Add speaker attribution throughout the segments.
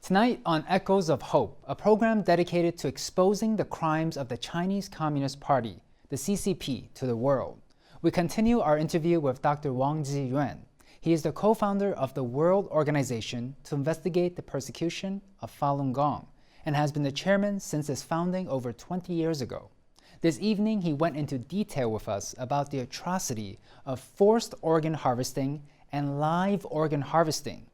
Speaker 1: Tonight on Echoes of Hope, a program dedicated to exposing the crimes of the Chinese Communist Party, the CCP, to the world. We continue our interview with Dr. Wang Zhiyuan. He is the co-founder of the World Organization to investigate the persecution of Falun Gong and has been the chairman since its founding over 20 years ago. This evening, he went into detail with us about the atrocity of forced organ harvesting and live organ harvesting.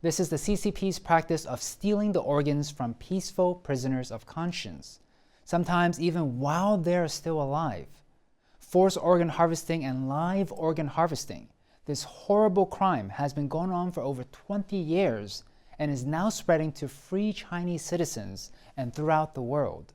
Speaker 1: This is the CCP's practice of stealing the organs from peaceful prisoners of conscience, sometimes even while they're still alive. Forced organ harvesting and live organ harvesting. This horrible crime has been going on for over 20 years and is now spreading to free Chinese citizens and throughout the world.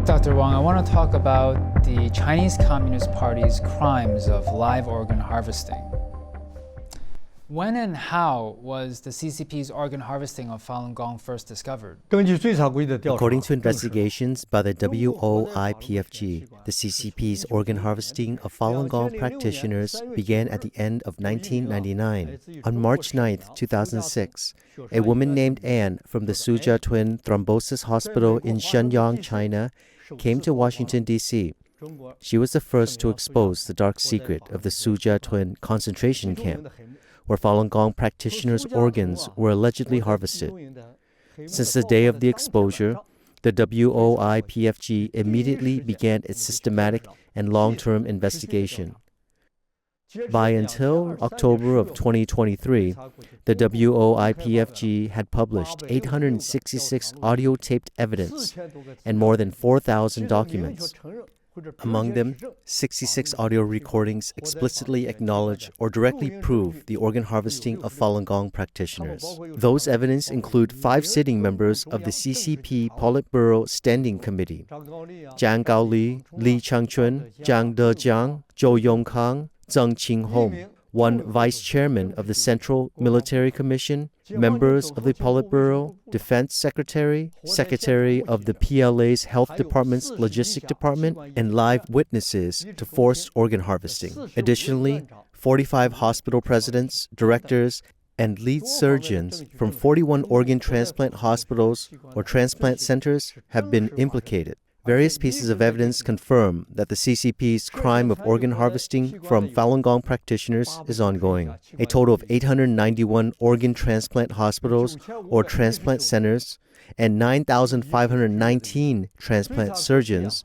Speaker 1: Dr. Wang, I want to talk about the Chinese Communist Party's crimes of live organ harvesting. When and how was the CCP's organ harvesting of Falun Gong first discovered?
Speaker 2: According to investigations by the WOIPFG, the CCP's organ harvesting of Falun Gong practitioners began at the end of 1999. On March 9, 2006, a woman named Anne from the Suzhou Twin Thrombosis Hospital in Shenyang, China, came to Washington, D.C. She was the first to expose the dark secret of the Suzhou Twin concentration camp, where Falun Gong practitioners' organs were allegedly harvested. Since the day of the exposure, the WOIPFG immediately began its systematic and long-term investigation. By until October of 2023, the WOIPFG had published 866 audio-taped evidence and more than 4,000 documents. Among them, 66 audio recordings explicitly acknowledge or directly prove the organ harvesting of Falun Gong practitioners. Those evidence include 5 sitting members of the CCP Politburo Standing Committee: Zhang Gaoli, Li Changchun, Zhang Dejiang, Zhou Yongkang, Zheng Qinghong, 1 vice chairman of the Central Military Commission, members of the Politburo, Defense Secretary, Secretary of the PLA's Health Department's Logistic Department, and live witnesses to forced organ harvesting. Additionally, 45 hospital presidents, directors, and lead surgeons from 41 organ transplant hospitals or transplant centers have been implicated. Various pieces of evidence confirm that the CCP's crime of organ harvesting from Falun Gong practitioners is ongoing. A total of 891 organ transplant hospitals or transplant centers and 9,519 transplant surgeons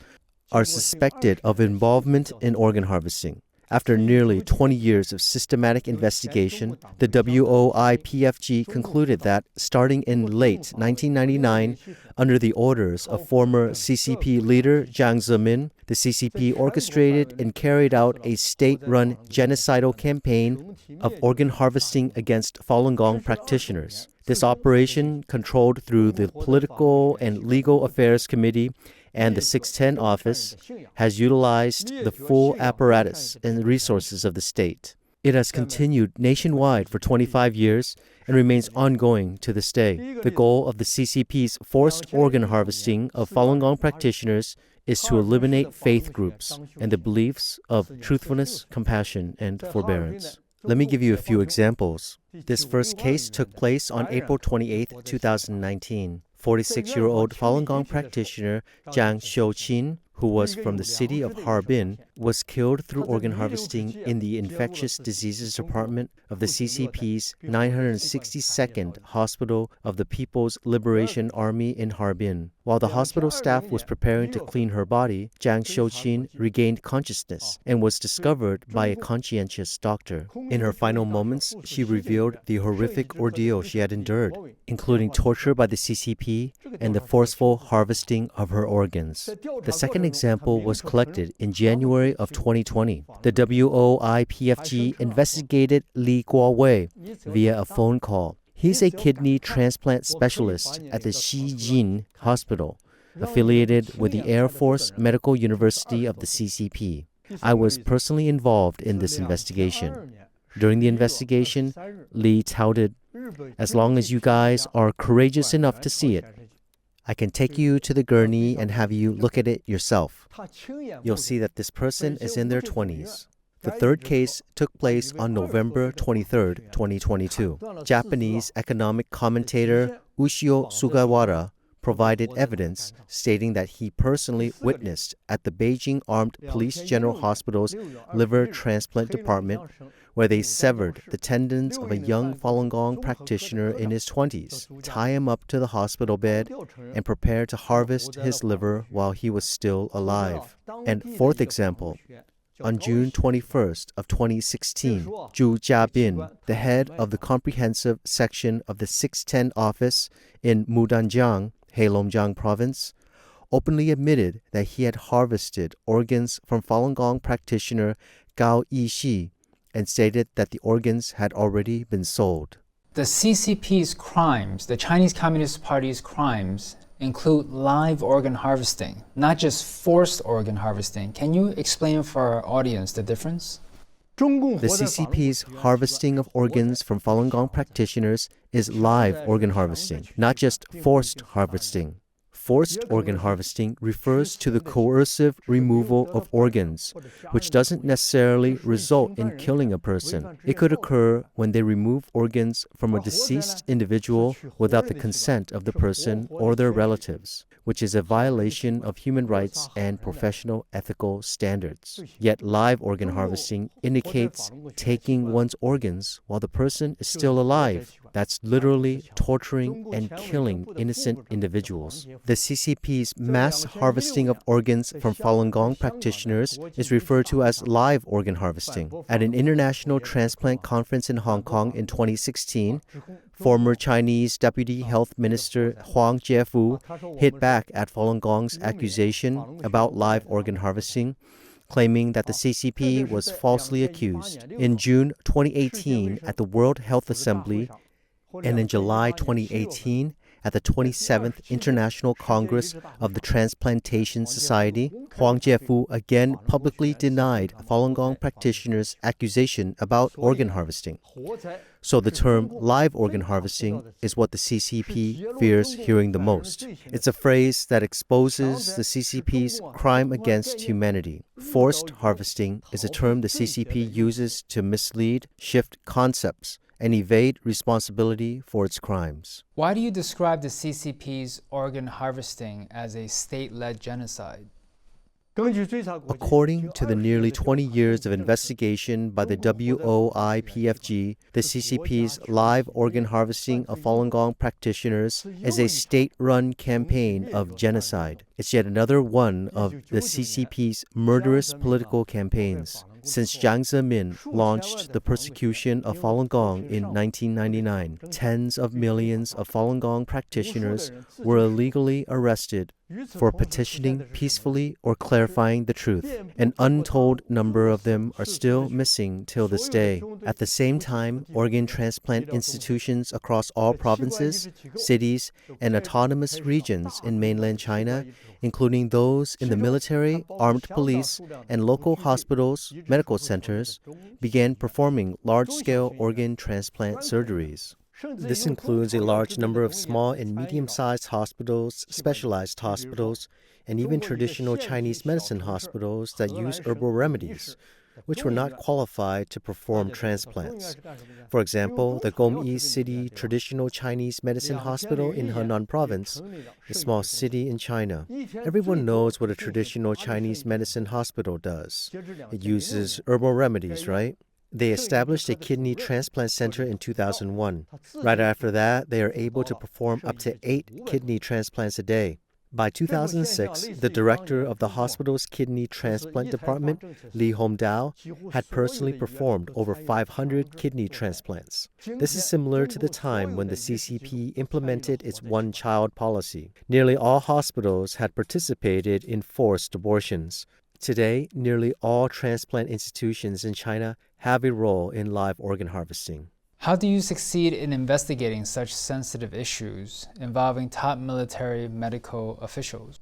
Speaker 2: are suspected of involvement in organ harvesting. After nearly 20 years of systematic investigation, the WOIPFG concluded that, starting in late 1999, under the orders of former CCP leader Jiang Zemin, the CCP orchestrated and carried out a state-run genocidal campaign of organ harvesting against Falun Gong practitioners. This operation, controlled through the Political and Legal Affairs Committee and the 610 office, has utilized the full apparatus and resources of the state. It has continued nationwide for 25 years and remains ongoing to this day. The goal of the CCP's forced organ harvesting of Falun Gong practitioners is to eliminate faith groups and the beliefs of truthfulness, compassion, and forbearance. Let me give you a few examples. This first case took place on April 28, 2019. 46-year-old Falun Gong practitioner Zhang Xiuqin, who was from the city of Harbin, was killed through organ harvesting in the infectious diseases department of the CCP's 962nd Hospital of the People's Liberation Army in Harbin. While the hospital staff was preparing to clean her body, Jiang Xiuqin regained consciousness and was discovered by a conscientious doctor. In her final moments, she revealed the horrific ordeal she had endured, including torture by the CCP and the forceful harvesting of her organs. The second example was collected in January of 2020. The WOIPFG investigated Li Guowei via a phone call. He's a kidney transplant specialist at the Xijin Hospital, affiliated with the Air Force Medical University of the CCP. I was personally involved in this investigation. During the investigation, Li touted, "As long as you guys are courageous enough to see it, I can take you to the gurney and have you look at it yourself. You'll see that this person is in their 20s. The third case took place on November 23, 2022. Japanese economic commentator Ushio Sugawara provided evidence stating that he personally witnessed at the Beijing Armed Police General Hospital's liver transplant department where they severed the tendons of a young Falun Gong practitioner in his 20s, tie him up to the hospital bed, and prepare to harvest his liver while he was still alive." And fourth example, on June 21st of 2016, Zhu Jiabin, the head of the comprehensive section of the 610 office in Mudanjiang, Heilongjiang province, openly admitted that he had harvested organs from Falun Gong practitioner Gao Yixi and stated that the organs had already been sold.
Speaker 1: The CCP's crimes, the Chinese Communist Party's crimes, include live organ harvesting, not just forced organ harvesting. Can you explain for our audience the difference?
Speaker 2: The CCP's harvesting of organs from Falun Gong practitioners is live organ harvesting, not just forced harvesting. Forced organ harvesting refers to the coercive removal of organs, which doesn't necessarily result in killing a person. It could occur when they remove organs from a deceased individual without the consent of the person or their relatives, which is a violation of human rights and professional ethical standards. Yet live organ harvesting indicates taking one's organs while the person is still alive. That's literally torturing and killing innocent individuals. The CCP's mass harvesting of organs from Falun Gong practitioners is referred to as live organ harvesting. At an international transplant conference in Hong Kong in 2016, former Chinese Deputy Health Minister Wang Zhiyuan hit back at Falun Gong's accusation about live organ harvesting, claiming that the CCP was falsely accused. In June 2018, at the World Health Assembly, and in July 2018, at the 27th International Congress of the Transplantation Society, Wang Zhiyuan again publicly denied Falun Gong practitioners' accusation about organ harvesting. So the term live organ harvesting is what the CCP fears hearing the most. It's a phrase that exposes the CCP's crime against humanity. Forced harvesting is a term the CCP uses to mislead, shift concepts, and evade responsibility for its crimes.
Speaker 1: Why do you describe the CCP's organ harvesting as a state-led genocide?
Speaker 2: According to the nearly 20 years of investigation by the WOIPFG, the CCP's live organ harvesting of Falun Gong practitioners is a state-run campaign of genocide. It's yet another one of the CCP's murderous political campaigns. Since Jiang Zemin launched the persecution of Falun Gong in 1999, tens of millions of Falun Gong practitioners were illegally arrested for petitioning peacefully or clarifying the truth. An untold number of them are still missing till this day. At the same time, organ transplant institutions across all provinces, cities, and autonomous regions in mainland China, including those in the military, armed police, and local hospitals, medical centers, began performing large-scale organ transplant surgeries. This includes a large number of small and medium-sized hospitals, specialized hospitals, and even traditional Chinese medicine hospitals that use herbal remedies, which were not qualified to perform transplants. For example, the Gomyi City Traditional Chinese Medicine Hospital in Henan Province, a small city in China. Everyone knows what a traditional Chinese medicine hospital does. It uses herbal remedies, right? They established a kidney transplant center in 2001. Right after that, they are able to perform up to 8 kidney transplants a day. By 2006, the director of the hospital's kidney transplant department, Li Hongdao, had personally performed over 500 kidney transplants. This is similar to the time when the CCP implemented its one-child policy. Nearly all hospitals had participated in forced abortions. Today, nearly all transplant institutions in China have a role in live organ harvesting.
Speaker 1: How do you succeed in investigating such sensitive issues involving top military medical officials?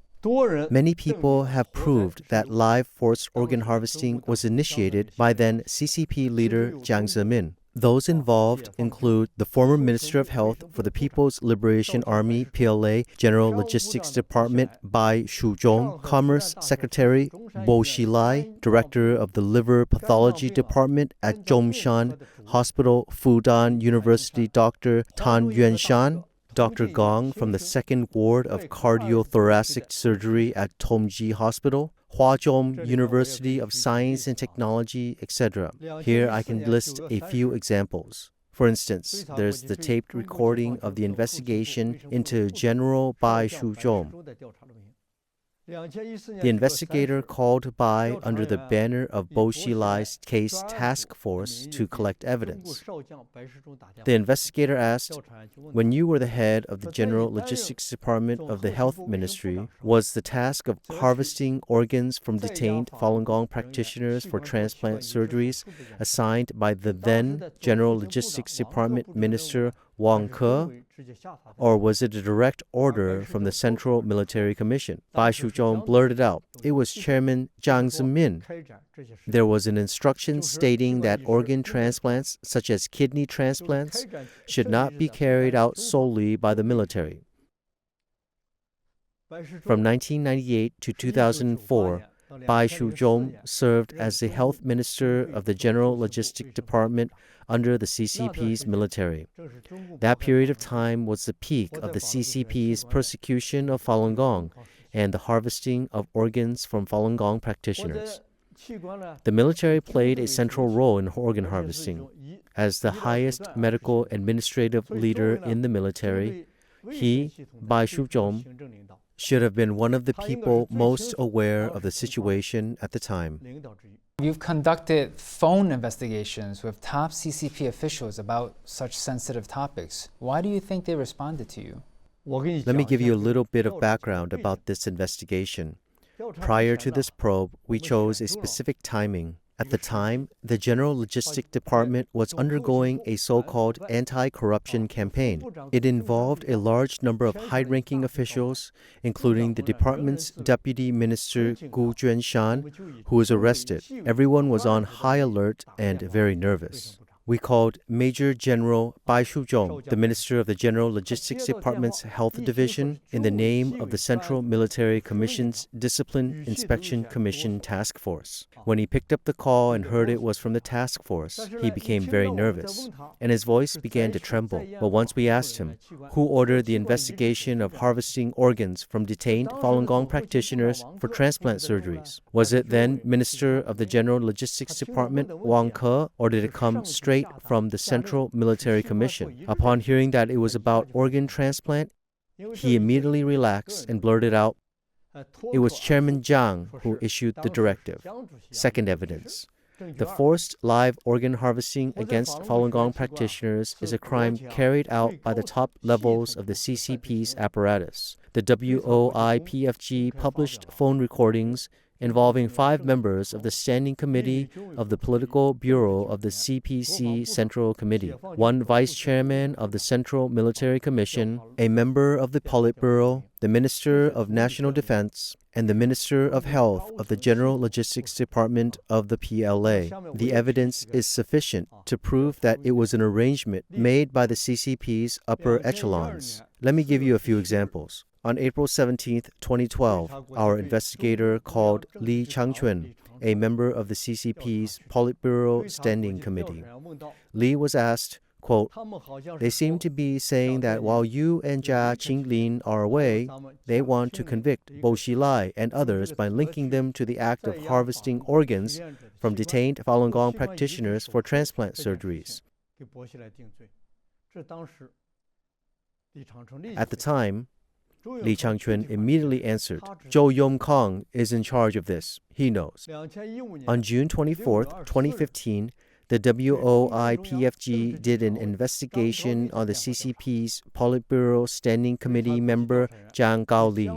Speaker 2: Many people have proved that live forced organ harvesting was initiated by then CCP leader Jiang Zemin. Those involved include the former Minister of Health for the People's Liberation Army (PLA) General Logistics Department Bai Shuzhong, Commerce Secretary Bo Xilai, Director of the Liver Pathology Department at Zhongshan Hospital Fudan University Dr. Tan Yuanshan, Dr. Gong from the 2nd Ward of Cardiothoracic Surgery at Tongji Hospital, Huazhong University of Science and Technology, etc. Here I can list a few examples. For instance, there's the taped recording of the investigation into General Bai Shuzhong. The investigator called Bai under the banner of Bo Xilai's case task force to collect evidence. The investigator asked, when you were the head of the General Logistics Department of the Health Ministry, was the task of harvesting organs from detained Falun Gong practitioners for transplant surgeries assigned by the then General Logistics Department Minister Wang Ke, or was it a direct order from the Central Military Commission? Bai Shuzhong blurted out, it was Chairman Jiang Zemin. There was an instruction stating that organ transplants, such as kidney transplants, should not be carried out solely by the military. From 1998 to 2004, Bai Shuzhong served as the health minister of the General Logistics Department under the CCP's military. That period of time was the peak of the CCP's persecution of Falun Gong and the harvesting of organs from Falun Gong practitioners. The military played a central role in organ harvesting. As the highest medical administrative leader in the military, he, Bai Shuzhong, should have been one of the people most aware of the situation at the time.
Speaker 1: You've conducted phone investigations with top CCP officials about such sensitive topics. Why do you think they responded to you?
Speaker 2: Let me give you a little bit of background about this investigation. Prior to this probe, we chose a specific timing. At the time, the General Logistics Department was undergoing a so-called anti-corruption campaign. It involved a large number of high-ranking officials, including the department's Deputy Minister Gu Juanshan, who was arrested. Everyone was on high alert and very nervous. We called Major General Bai Shuzhong, the Minister of the General Logistics Department's Health Division, in the name of the Central Military Commission's Discipline Inspection Commission Task Force. When he picked up the call and heard it was from the task force, he became very nervous, and his voice began to tremble. But once we asked him, who ordered the investigation of harvesting organs from detained Falun Gong practitioners for transplant surgeries? Was it then Minister of the General Logistics Department, Wang Ke, or did it come straight from the Central Military Commission? Upon hearing that it was about organ transplant, he immediately relaxed and blurted out, it was Chairman Jiang who issued the directive. Second evidence. The forced live organ harvesting against Falun Gong practitioners is a crime carried out by the top levels of the CCP's apparatus. The WOIPFG published phone recordings involving 5 members of the Standing Committee of the Political Bureau of the CPC Central Committee, 1 Vice Chairman of the Central Military Commission, a member of the Politburo, the Minister of National Defense, and the Minister of Health of the General Logistics Department of the PLA. The evidence is sufficient to prove that it was an arrangement made by the CCP's upper echelons. Let me give you a few examples. On April 17, 2012, our investigator called Li Changchun, a member of the CCP's Politburo Standing Committee. Li was asked, quote, "They seem to be saying that while you and Jia Qinglin are away, they want to convict Bo Xilai and others by linking them to the act of harvesting organs from detained Falun Gong practitioners for transplant surgeries." At the time, Li Changchun immediately answered, "Zhou Yongkang is in charge of this. He knows." On June 24, 2015, the WOIPFG did an investigation on the CCP's Politburo Standing Committee member Jiang Gaoli.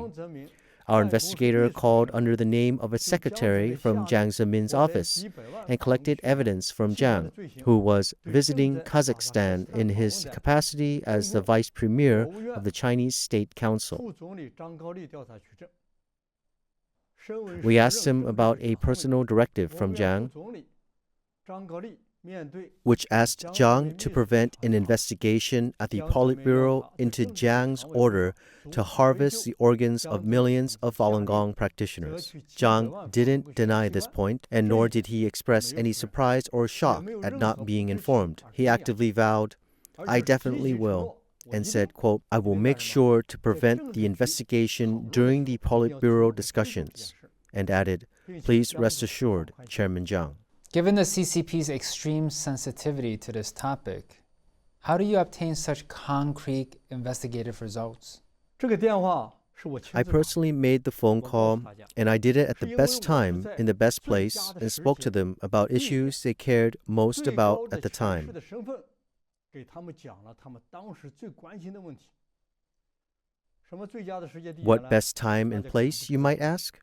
Speaker 2: Our investigator called under the name of a secretary from Jiang Zemin's office and collected evidence from Jiang, who was visiting Kazakhstan in his capacity as the vice premier of the Chinese State Council. We asked him about a personal directive from Jiang, which asked Jiang to prevent an investigation at the Politburo into Jiang's order to harvest the organs of millions of Falun Gong practitioners. Jiang didn't deny this point, and nor did he express any surprise or shock at not being informed. He actively vowed, "I definitely will," and said, quote, "I will make sure to prevent the investigation during the Politburo discussions," and added, "Please rest assured, Chairman Jiang."
Speaker 1: Given the CCP's extreme sensitivity to this topic, how do you obtain such concrete investigative results?
Speaker 2: I personally made the phone call, and I did it at the best time, in the best place, and spoke to them about issues they cared most about at the time. What best time and place, you might ask?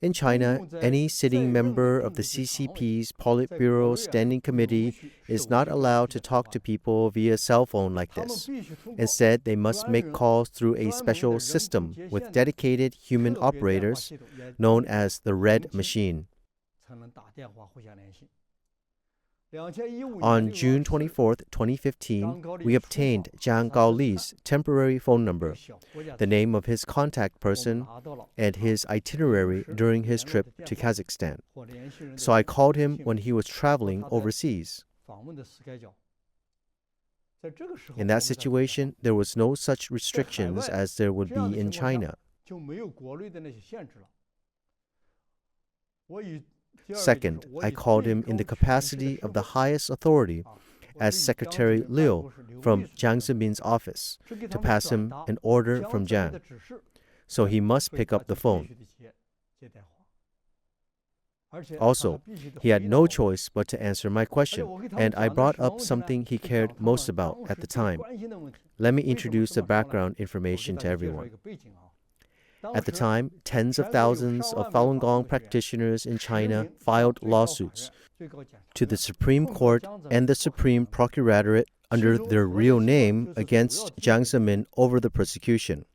Speaker 2: In China, any sitting member of the CCP's Politburo Standing Committee is not allowed to talk to people via cell phone like this. Instead, they must make calls through a special system with dedicated human operators known as the Red Machine. On June 24, 2015, we obtained Jiang Gaoli's temporary phone number, the name of his contact person, and his itinerary during his trip to Kazakhstan. So I called him when he was traveling overseas. In that situation, there was no such restrictions as there would be in China. Second, I called him in the capacity of the highest authority as Secretary Liu from Jiang Zemin's office to pass him an order from Jiang. So he must pick up the phone. Also, he had no choice but to answer my question, and I brought up something he cared most about at the time. Let me introduce the background information to everyone. At the time, tens of thousands of Falun Gong practitioners in China filed lawsuits to the Supreme Court and the Supreme Procuratorate under their real name against Jiang Zemin over the persecution.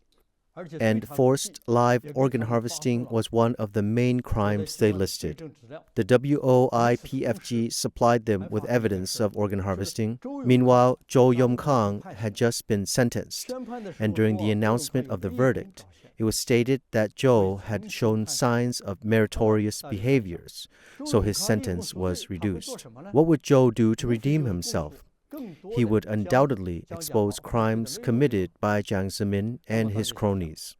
Speaker 2: And forced live organ harvesting was one of the main crimes they listed. The WOIPFG supplied them with evidence of organ harvesting. Meanwhile, Zhou Yongkang had just been sentenced, and during the announcement of the verdict, it was stated that Zhou had shown signs of meritorious behaviors, so his sentence was reduced. What would Zhou do to redeem himself? He would undoubtedly expose crimes committed by Jiang Zemin and his cronies.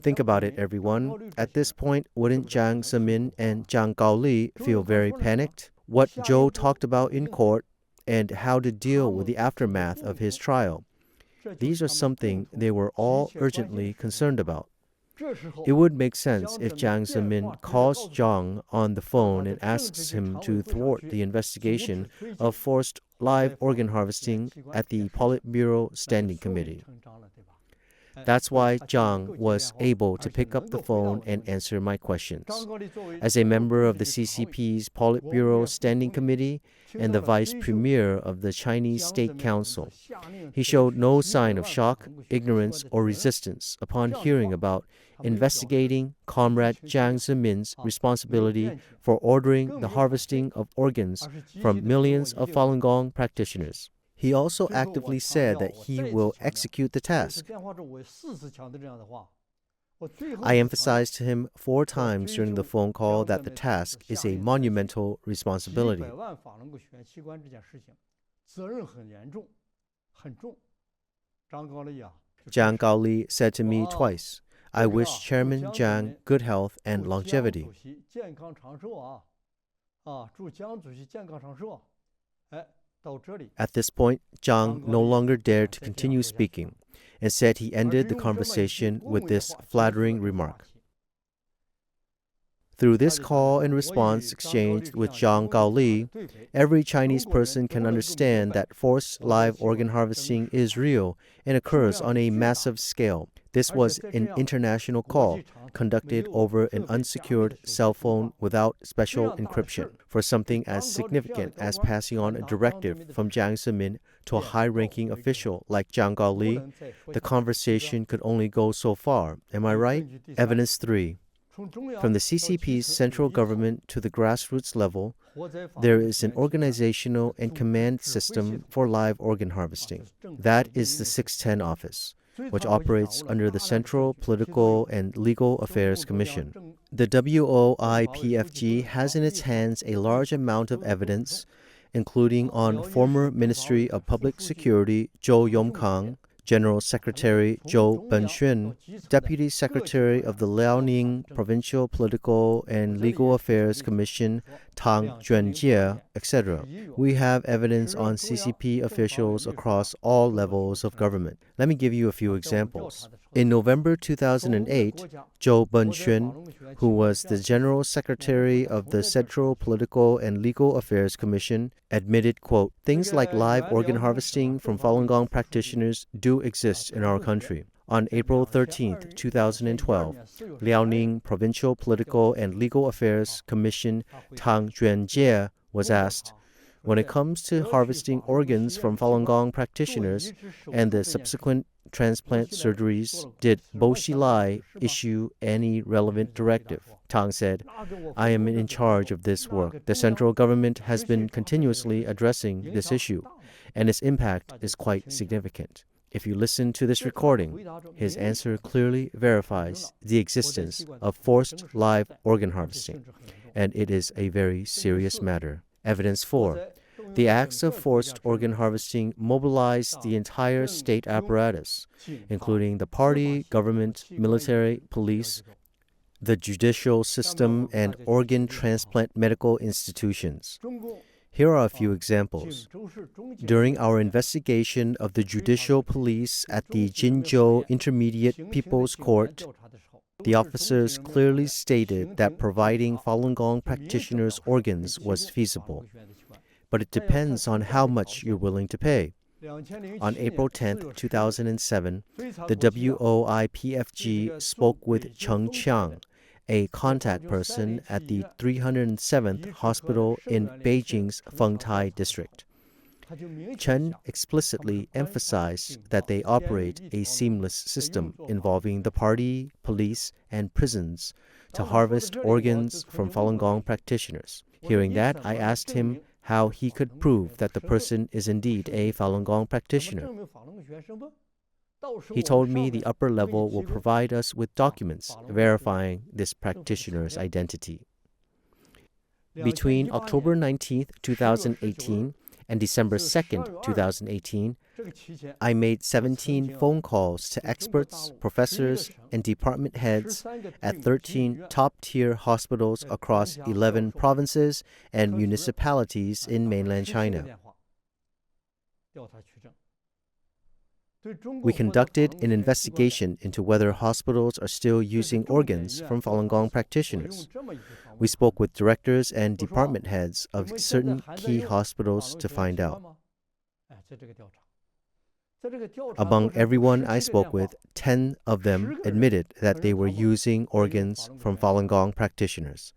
Speaker 2: Think about it, everyone. At this point, wouldn't Jiang Zemin and Jiang Gaoli feel very panicked? What Zhou talked about in court and how to deal with the aftermath of his trial. These are something they were all urgently concerned about. It would make sense if Jiang Zemin calls Jiang on the phone and asks him to thwart the investigation of forced live organ harvesting at the Politburo Standing Committee. That's why Jiang was able to pick up the phone and answer my questions. As a member of the CCP's Politburo Standing Committee and the Vice Premier of the Chinese State Council, he showed no sign of shock, ignorance, or resistance upon hearing about investigating Comrade Jiang Zemin's responsibility for ordering the harvesting of organs from millions of Falun Gong practitioners. He also actively said that he will execute the task. I emphasized to him 4 times during the phone call that the task is a monumental responsibility. Zhang Gaoli said to me twice, I wish Chairman Zhang good health and longevity. At this point, Zhang no longer dared to continue speaking and said he ended the conversation with this flattering remark. Through this call and response exchanged with Zhang Gaoli, every Chinese person can understand that forced live organ harvesting is real and occurs on a massive scale. This was an international call conducted over an unsecured cell phone without special encryption. For something as significant as passing on a directive from Jiang Zemin to a high-ranking official like Zhang Gaoli, the conversation could only go so far. Am I right? Evidence 3. From the CCP's central government to the grassroots level, there is an organizational and command system for live organ harvesting. That is the 610 office, which operates under the Central Political and Legal Affairs Commission. The WOIPFG has in its hands a large amount of evidence, including on former Ministry of Public Security Zhou Yongkang, General Secretary Zhou Benxuan, Deputy Secretary of the Liaoning Provincial Political and Legal Affairs Commission Tang Juanjie, etc. We have evidence on CCP officials across all levels of government. Let me give you a few examples. In November 2008, Zhou Benxuan, who was the General Secretary of the Central Political and Legal Affairs Commission, admitted, quote, things like live organ harvesting from Falun Gong practitioners do exist in our country. On April 13, 2012, Liaoning Provincial Political and Legal Affairs Commission Tang Juanjie was asked, when it comes to harvesting organs from Falun Gong practitioners and the subsequent transplant surgeries, did Bo Xilai issue any relevant directive? Tang said, I am in charge of this work. The central government has been continuously addressing this issue, and its impact is quite significant. If you listen to this recording, his answer clearly verifies the existence of forced live organ harvesting, and it is a very serious matter. Evidence 4. The acts of forced organ harvesting mobilized the entire state apparatus, including the party, government, military, police, the judicial system, and organ transplant medical institutions. Here are a few examples. During our investigation of the judicial police at the Jinzhou Intermediate People's Court, the officers clearly stated that providing Falun Gong practitioners' organs was feasible. But it depends on how much you're willing to pay. On April 10, 2007, the WOIPFG spoke with Cheng Qiang, a contact person at the 307th Hospital in Beijing's Fengtai district. Chen explicitly emphasized that they operate a seamless system involving the party, police, and prisons to harvest organs from Falun Gong practitioners. Hearing that, I asked him how he could prove that the person is indeed a Falun Gong practitioner. He told me the upper level will provide us with documents verifying this practitioner's identity. Between October 19, 2018 and December 2, 2018, I made 17 phone calls to experts, professors, and department heads at 13 top-tier hospitals across 11 provinces and municipalities in mainland China. We conducted an investigation into whether hospitals are still using organs from Falun Gong practitioners. We spoke with directors and department heads of certain key hospitals to find out. Among everyone I spoke with, 10 of them admitted that they were using organs from Falun Gong practitioners.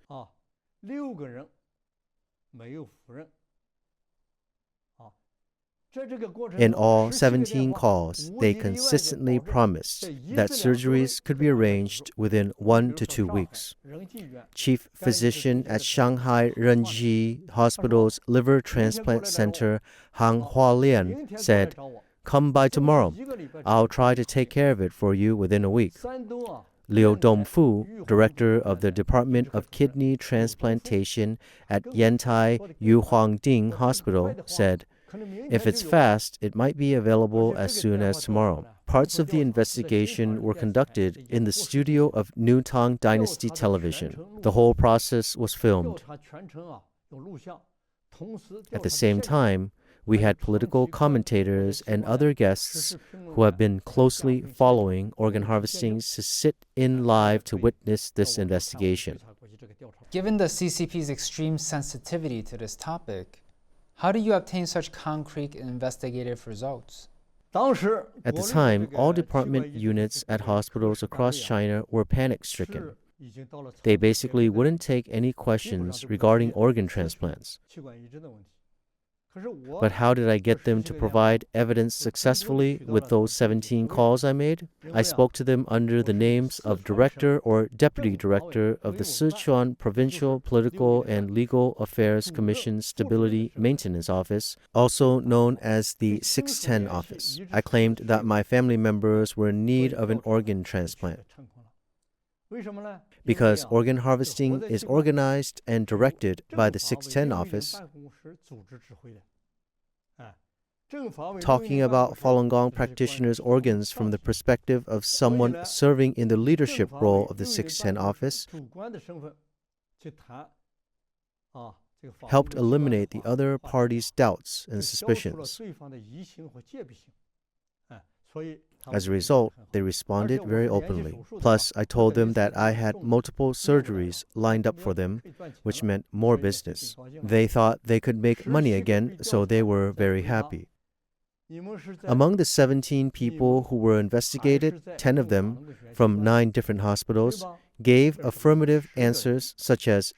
Speaker 2: In all 17 calls, they consistently promised that surgeries could be arranged within 1 to 2 weeks. Chief physician at Shanghai Renji Hospital's Liver Transplant Center, Hang Hualian, said, "Come by tomorrow. I'll try to take care of it for you within a week." Liu Dongfu, director of the Department of Kidney Transplantation at Yantai Yuhuangding Hospital, said, "If it's fast, it might be available as soon as tomorrow." Parts of the investigation were conducted in the studio of New Tang Dynasty Television. The whole process was filmed. At the same time, we had political commentators and other guests who have been closely following organ harvesting to sit in live to witness this investigation.
Speaker 1: Given the CCP's extreme sensitivity to this topic, how do you obtain such concrete investigative results?
Speaker 2: At the time, all department units at hospitals across China were panic-stricken. They basically wouldn't take any questions regarding organ transplants. But how did I get them to provide evidence successfully with those 17 calls I made? I spoke to them under the names of Director or Deputy Director of the Sichuan Provincial Political and Legal Affairs Commission Stability Maintenance Office, also known as the 610 Office. I claimed that my family members were in need of an organ transplant. Because organ harvesting is organized and directed by the 610 Office. Talking about Falun Gong practitioners' organs from the perspective of someone serving in the leadership role of the 610 Office helped eliminate the other party's doubts and suspicions. As a result, they responded very openly. Plus, I told them that I had multiple surgeries lined up for them, which meant more business. They thought they could make money again, so they were very happy. Among the 17 people who were investigated, 10 of them, from 9 different hospitals, gave affirmative answers such as,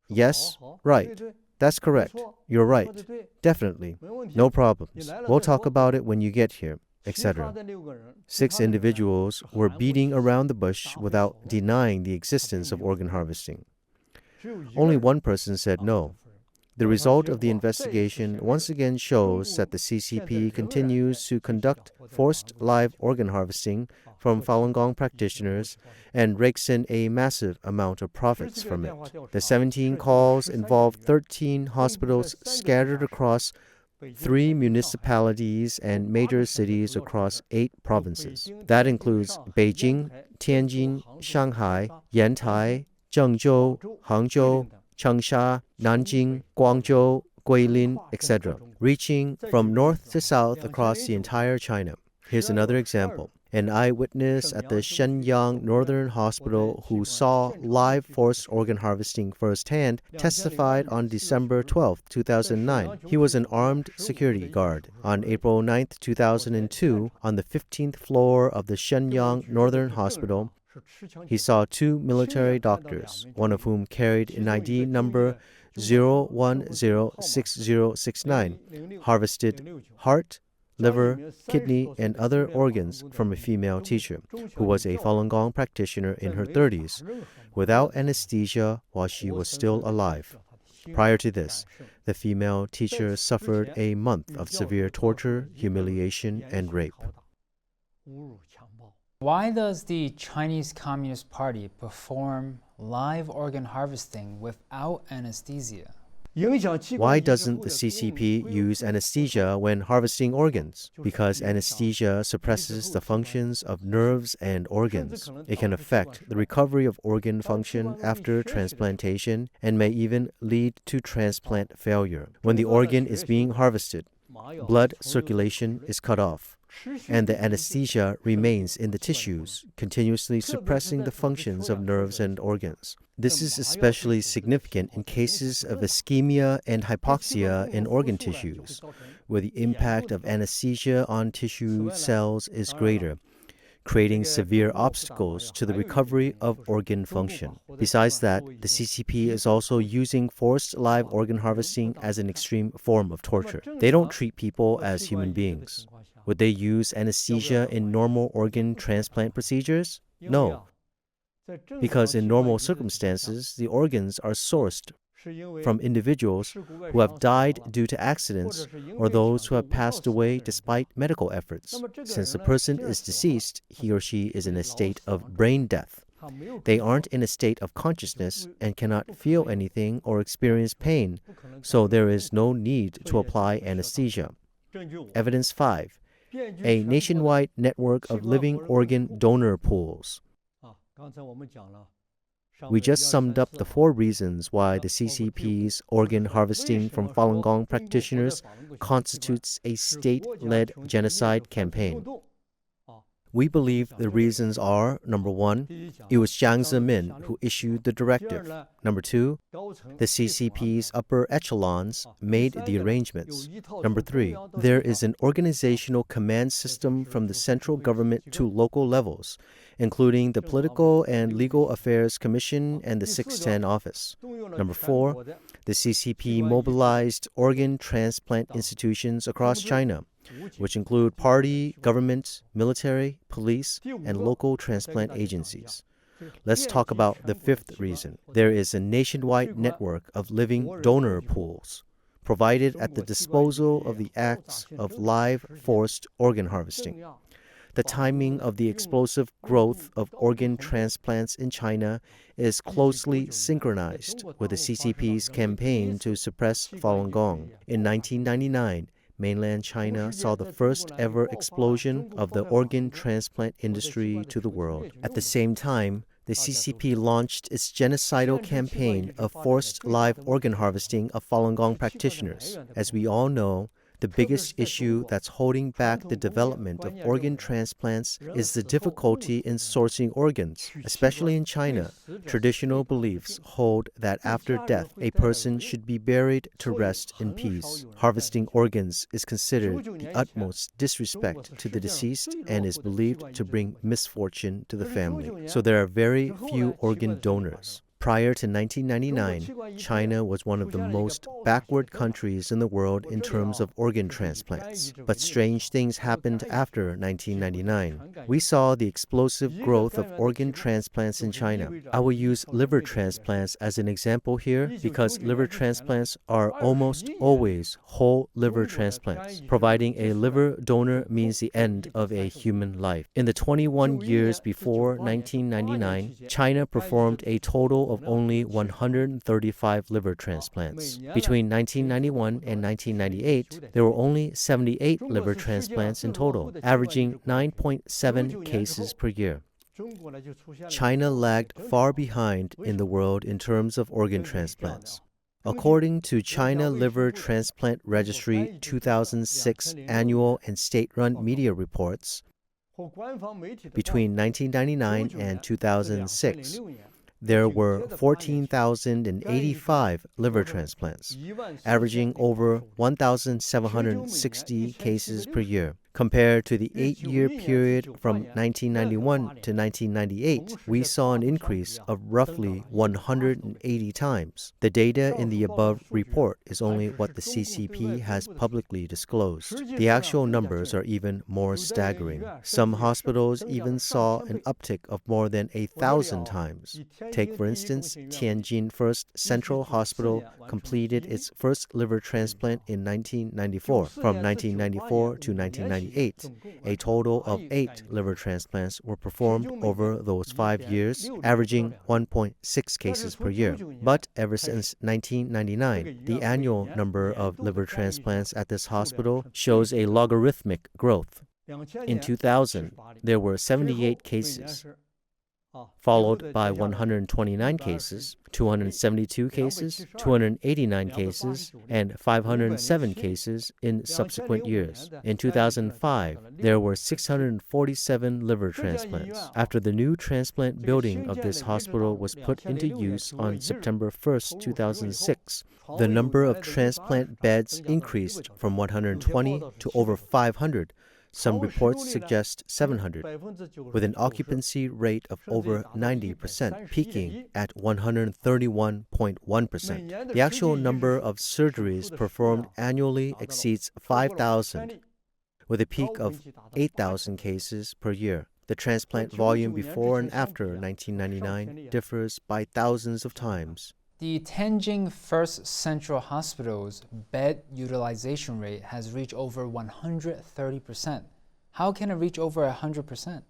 Speaker 2: "Yes, right. That's correct. You're right. Definitely. No problems. We'll talk about it when you get here," etc. 6 individuals were beating around the bush without denying the existence of organ harvesting. Only one person said no. The result of the investigation once again shows that the CCP continues to conduct forced live organ harvesting from Falun Gong practitioners and rakes in a massive amount of profits from it. The 17 calls involved 13 hospitals scattered across 3 municipalities and major cities across 8 provinces. That includes Beijing, Tianjin, Shanghai, Yantai, Zhengzhou, Hangzhou, Changsha, Nanjing, Guangzhou, Guilin, etc., reaching from north to south across the entire China. Here's another example. An eyewitness at the Shenyang Northern Hospital who saw live forced organ harvesting firsthand testified on December 12, 2009. He was an armed security guard. On April 9, 2002, on the 15th floor of the Shenyang Northern Hospital, he saw 2 military doctors, one of whom carried an ID number 0106069, harvested heart, liver, kidney, and other organs from a female teacher, who was a Falun Gong practitioner in her 30s, without anesthesia while she was still alive. Prior to this, the female teacher suffered a month of severe torture, humiliation, and rape.
Speaker 1: Why does the Chinese Communist Party perform live organ harvesting without anesthesia?
Speaker 2: Why doesn't the CCP use anesthesia when harvesting organs? Because anesthesia suppresses the functions of nerves and organs. It can affect the recovery of organ function after transplantation and may even lead to transplant failure. When the organ is being harvested, blood circulation is cut off, and the anesthesia remains in the tissues, continuously suppressing the functions of nerves and organs. This is especially significant in cases of ischemia and hypoxia in organ tissues, where the impact of anesthesia on tissue cells is greater, creating severe obstacles to the recovery of organ function. Besides that, the CCP is also using forced live organ harvesting as an extreme form of torture. They don't treat people as human beings. Would they use anesthesia in normal organ transplant procedures? No, because in normal circumstances, the organs are sourced from individuals who have died due to accidents or those who have passed away despite medical efforts. Since the person is deceased, he or she is in a state of brain death. They aren't in a state of consciousness and cannot feel anything or experience pain, so there is no need to apply anesthesia. Evidence 5. A nationwide network of living organ donor pools. We just summed up the 4 reasons why the CCP's organ harvesting from Falun Gong practitioners constitutes a state-led genocide campaign. We believe the reasons are, number 1, it was Jiang Zemin who issued the directive. Number 2, the CCP's upper echelons made the arrangements. Number 3, there is an organizational command system from the central government to local levels, including the Political and Legal Affairs Commission and the 610 office. Number 4, the CCP mobilized organ transplant institutions across China, which include party, government, military, police, and local transplant agencies. Let's talk about the 5th reason. There is a nationwide network of living donor pools, provided at the disposal of the acts of live forced organ harvesting. The timing of the explosive growth of organ transplants in China is closely synchronized with the CCP's campaign to suppress Falun Gong. In 1999, mainland China saw the first ever explosion of the organ transplant industry to the world. At the same time, the CCP launched its genocidal campaign of forced live organ harvesting of Falun Gong practitioners. As we all know, the biggest issue that's holding back the development of organ transplants is the difficulty in sourcing organs. Especially in China, traditional beliefs hold that after death, a person should be buried to rest in peace. Harvesting organs is considered the utmost disrespect to the deceased and is believed to bring misfortune to the family. So there are very few organ donors. Prior to 1999, China was one of the most backward countries in the world in terms of organ transplants. But strange things happened after 1999. We saw the explosive growth of organ transplants in China. I will use liver transplants as an example here because liver transplants are almost always whole liver transplants. Providing a liver donor means the end of a human life. In the 21 years before 1999, China performed a total of only 135 liver transplants. Between 1991 and 1998, there were only 78 liver transplants in total, averaging 9.7 cases per year. China lagged far behind in the world in terms of organ transplants. According to China Liver Transplant Registry 2006 annual and state-run media reports, between 1999 and 2006, there were 14,085 liver transplants, averaging over 1,760 cases per year. Compared to the 8-year period from 1991 to 1998, we saw an increase of roughly 180 times. The data in the above report is only what the CCP has publicly disclosed. The actual numbers are even more staggering. Some hospitals even saw an uptick of more than 1,000 times. Take, for instance, Tianjin First Central Hospital completed its first liver transplant in 1994. From 1994 to 1998, a total of 8 liver transplants were performed over those 5 years, averaging 1.6 cases per year. But ever since 1999, the annual number of liver transplants at this hospital shows a logarithmic growth. In 2000, there were 78 cases, followed by 129 cases, 272 cases, 289 cases, and 507 cases in subsequent years. In 2005, there were 647 liver transplants. After the new transplant building of this hospital was put into use on September 1st, 2006, the number of transplant beds increased from 120 to over 500. Some reports suggest 700, with an occupancy rate of over 90%, peaking at 131.1%. The actual number of surgeries performed annually exceeds 5,000, with a peak of 8,000 cases per year. The transplant volume before and after 1999 differs by thousands of times.
Speaker 1: The Tianjin First Central Hospital's bed utilization rate has reached over 130%. How can it reach over 100%?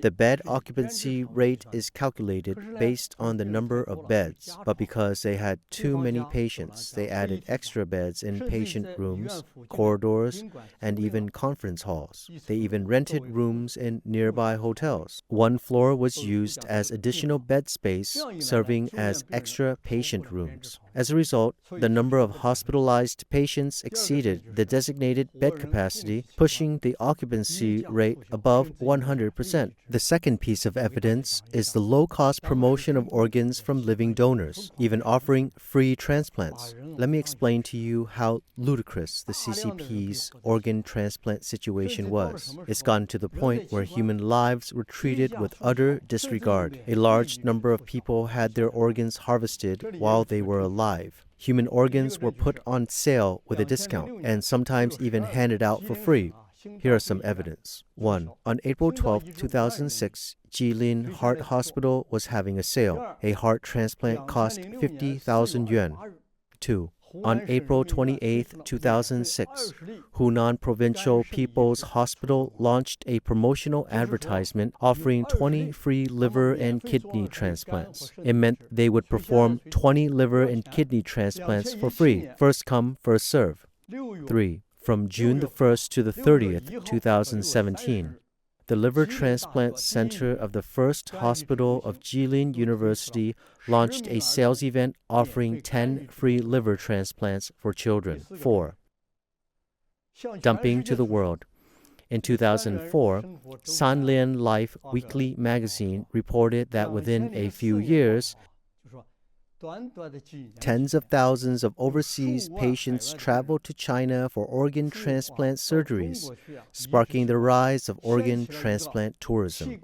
Speaker 2: The bed occupancy rate is calculated based on the number of beds, but because they had too many patients, they added extra beds in patient rooms, corridors, and even conference halls. They even rented rooms in nearby hotels. One floor was used as additional bed space, serving as extra patient rooms. As a result, the number of hospitalized patients exceeded the designated bed capacity, pushing the occupancy rate above 100%. The second piece of evidence is the low-cost promotion of organs from living donors, even offering free transplants. Let me explain to you how ludicrous the CCP's organ transplant situation was. It's gotten to the point where human lives were treated with utter disregard. A large number of people had their organs harvested while they were alive. Human organs were put on sale with a discount and sometimes even handed out for free. Here are some evidence. 1. On April 12, 2006, Jilin Heart Hospital was having a sale. A heart transplant cost 50,000 yuan. 2. On April 28, 2006, Hunan Provincial People's Hospital launched a promotional advertisement offering 20 free liver and kidney transplants. It meant they would perform 20 liver and kidney transplants for free. First come, first serve. 3. From June the 1st to the 30th, 2017, the Liver Transplant Center of the First Hospital of Jilin University launched a sales event offering 10 free liver transplants for children. 4. Dumping to the world. In 2004, Sanlian Life Weekly magazine reported that within a few years, tens of thousands of overseas patients traveled to China for organ transplant surgeries, sparking the rise of organ transplant tourism.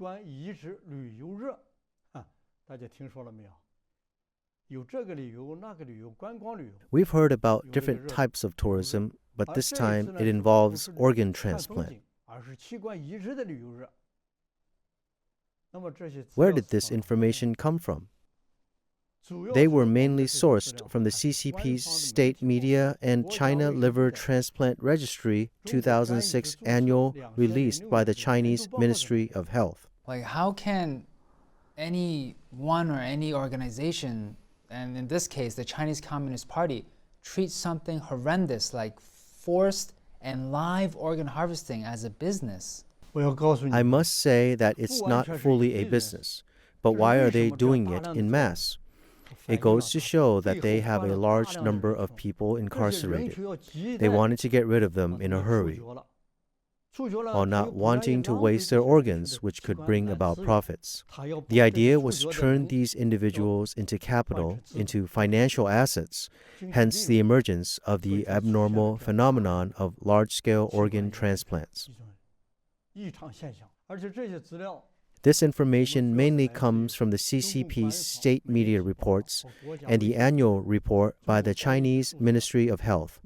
Speaker 2: We've heard about different types of tourism, but this time it involves organ transplant. Where did this information come from? They were mainly sourced from the CCP's state media and China Liver Transplant Registry 2006 annual released by the Chinese Ministry of Health.
Speaker 1: Like, how can any one or any organization, and in this case, the Chinese Communist Party, treat something horrendous like forced and live organ harvesting as a business?
Speaker 2: I must say that it's not fully a business, but why are they doing it en masse? It goes to show that they have a large number of people incarcerated. They wanted to get rid of them in a hurry, while not wanting to waste their organs, which could bring about profits. The idea was to turn these individuals into capital, into financial assets, hence the emergence of the abnormal phenomenon of large-scale organ transplants. This information mainly comes from the CCP's state media reports and the annual report by the Chinese Ministry of Health.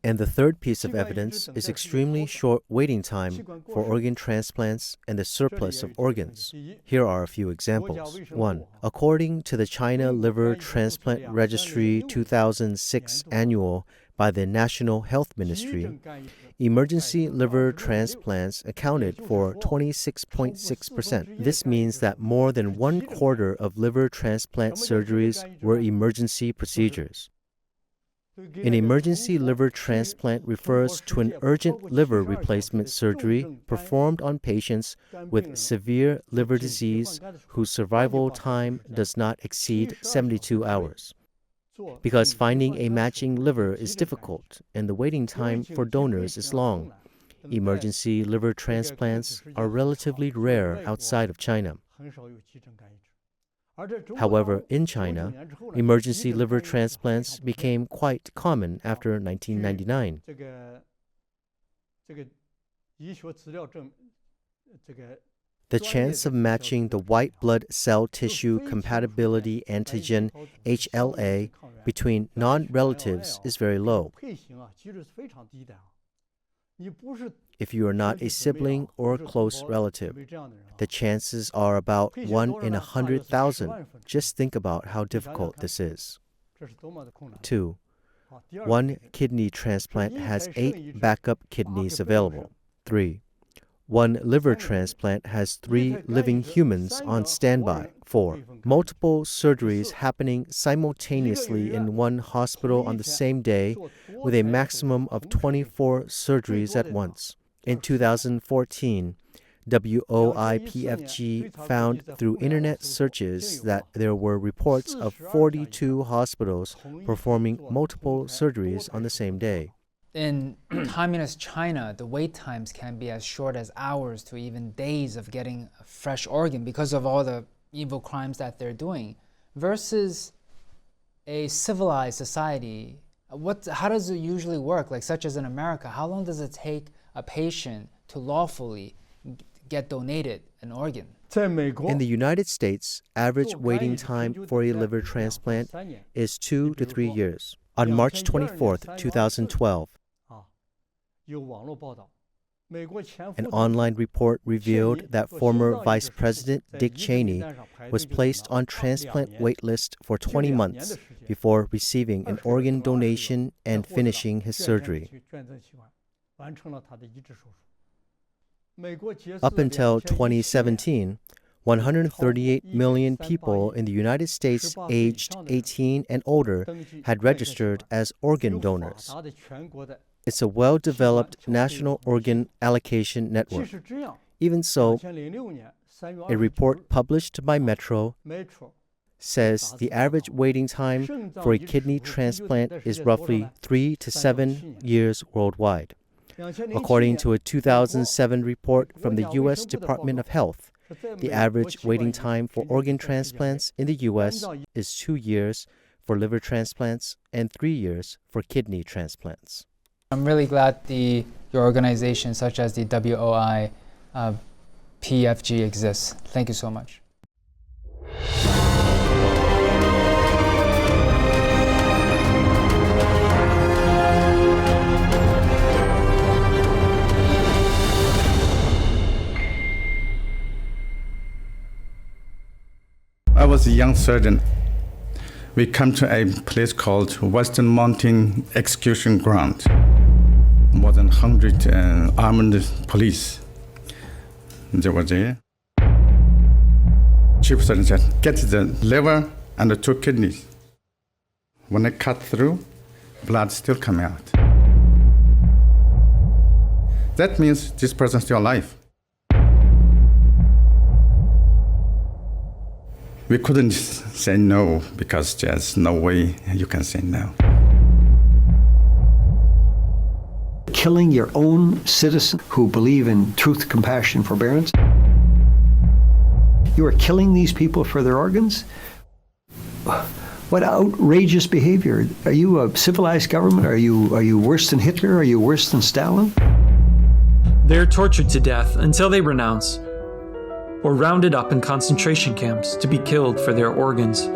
Speaker 2: And the third piece of evidence is extremely short waiting time for organ transplants and the surplus of organs. Here are a few examples. 1. According to the China Liver Transplant Registry 2006 annual by the National Health Ministry, emergency liver transplants accounted for 26.6%. This means that more than 1/4 of liver transplant surgeries were emergency procedures. An emergency liver transplant refers to an urgent liver replacement surgery performed on patients with severe liver disease whose survival time does not exceed 72 hours. Because finding a matching liver is difficult and the waiting time for donors is long, emergency liver transplants are relatively rare outside of China. However, in China, emergency liver transplants became quite common after 1999. The chance of matching the white blood cell tissue compatibility antigen HLA between non-relatives is very low. if you are not a sibling or close relative. The chances are about 1 in 100,000. Just think about how difficult this is. 2. One kidney transplant has 8 backup kidneys available. 3. One liver transplant has 3 living humans on standby. 4. Multiple surgeries happening simultaneously in one hospital on the same day with a maximum of 24 surgeries at once. In 2014, WOIPFG found through internet searches that there were reports of 42 hospitals performing multiple surgeries on the same day.
Speaker 1: In communist China, the wait times can be as short as hours to even days of getting a fresh organ because of all the evil crimes that they're doing. Versus a civilized society, how does it usually work? Like such as in America, how long does it take a patient to lawfully get donated an organ?
Speaker 2: In the United States, average waiting time for a liver transplant is 2 to 3 years. On March 24, 2012, an online report revealed that former Vice President Dick Cheney was placed on transplant wait list for 20 months before receiving an organ donation and finishing his surgery. Up until 2017, 138 million people in the United States aged 18 and older had registered as organ donors. It's a well-developed national organ allocation network. Even so, a report published by Metro says the average waiting time for a kidney transplant is roughly 3 to 7 years worldwide. According to a 2007 report from the U.S. Department of Health, the average waiting time for organ transplants in the U.S. is 2 years for liver transplants and 3 years for kidney transplants.
Speaker 1: I'm really glad your organization, such as the WOI PFG, exists. Thank you so much.
Speaker 3: I was a young surgeon. We come to a place called Western Mountain Execution Ground. More than 100 armed police. They were there. Chief surgeon said, get the liver and the 2 kidneys. When I cut through, blood still coming out. That means this person's still alive. We couldn't say no because there's no way you can say no.
Speaker 4: Killing your own citizens who believe in truth, compassion, forbearance. You are killing these people for their organs? What outrageous behavior. Are you a civilized government? Are you worse than Hitler? Are you worse than Stalin?
Speaker 5: They're tortured to death until they renounce, or rounded up in concentration camps to be killed for their organs,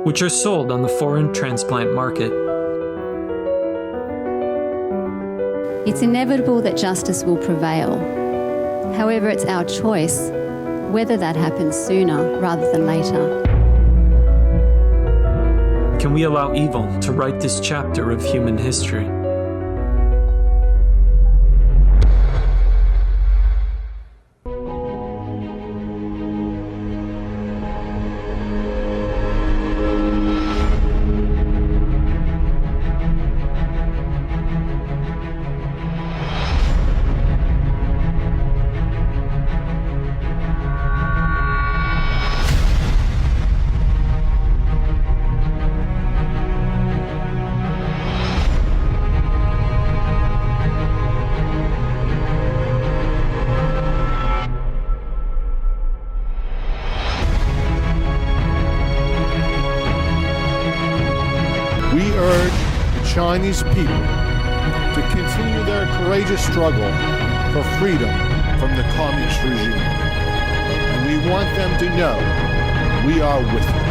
Speaker 5: which are sold on the foreign transplant market.
Speaker 6: It's inevitable that justice will prevail. However, it's our choice whether that happens sooner rather than later.
Speaker 5: Can we allow evil to write this chapter of human history?
Speaker 7: We urge the Chinese people to continue their courageous struggle for freedom from the communist regime. And we want them to know we are with them.